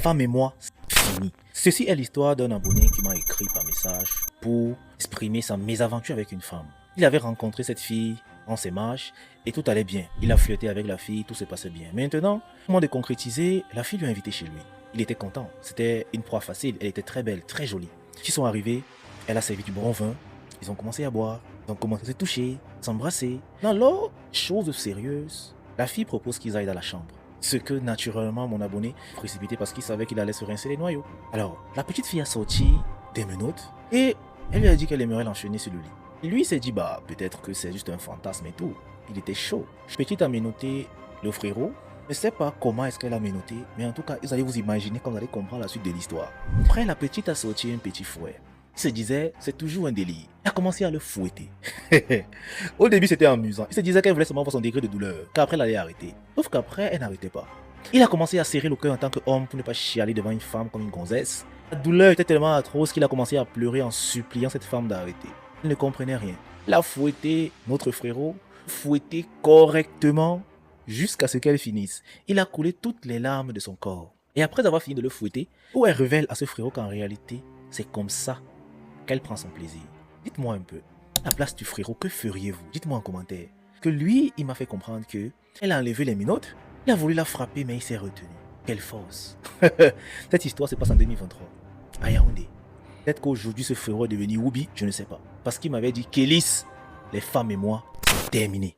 femme et moi, c'est fini. Ceci est l'histoire d'un abonné qui m'a écrit par message pour exprimer sa mésaventure avec une femme. Il avait rencontré cette fille en ses marches et tout allait bien. Il a flirté avec la fille, tout se passait bien. Maintenant, au moment de concrétiser, la fille lui a invité chez lui. Il était content. C'était une proie facile. Elle était très belle, très jolie. Ils sont arrivés. Elle a servi du bon vin. Ils ont commencé à boire. Ils ont commencé à se toucher, s'embrasser. Alors, chose sérieuse, la fille propose qu'ils aillent dans la chambre. Ce que naturellement mon abonné précipité parce qu'il savait qu'il allait se rincer les noyaux. Alors, la petite fille a sorti des menottes et elle lui a dit qu'elle aimerait l'enchaîner sur le lit. Lui s'est dit bah peut-être que c'est juste un fantasme et tout. Il était chaud. Petite a menotté le frérot. Je ne sais pas comment est-ce qu'elle a menotté, mais en tout cas, vous allez vous imaginer quand vous allez comprendre la suite de l'histoire. Après, la petite a sorti un petit fouet. Il se disait, c'est toujours un délire. Il a commencé à le fouetter. Au début, c'était amusant. Il se disait qu'elle voulait seulement voir son degré de douleur, qu'après, elle allait arrêter. Sauf qu'après, elle n'arrêtait pas. Il a commencé à serrer le cœur en tant qu'homme pour ne pas chialer devant une femme comme une gonzesse. La douleur était tellement atroce qu'il a commencé à pleurer en suppliant cette femme d'arrêter. Elle ne comprenait rien. Il a fouetté notre frérot, fouetté correctement, jusqu'à ce qu'elle finisse. Il a coulé toutes les larmes de son corps. Et après avoir fini de le fouetter, où elle révèle à ce frérot qu'en réalité, c'est comme ça qu'elle prend son plaisir. Dites-moi un peu, à la place du frérot, que feriez-vous? Dites-moi en commentaire. Que lui, il m'a fait comprendre que elle a enlevé les minottes, il a voulu la frapper, mais il s'est retenu. Quelle force! Cette histoire se passe en 2023, à Yaoundé. Peut-être qu'aujourd'hui, ce frérot est devenu Woubi, je ne sais pas. Parce qu'il m'avait dit qu'Élise, les femmes et moi, c'est terminé.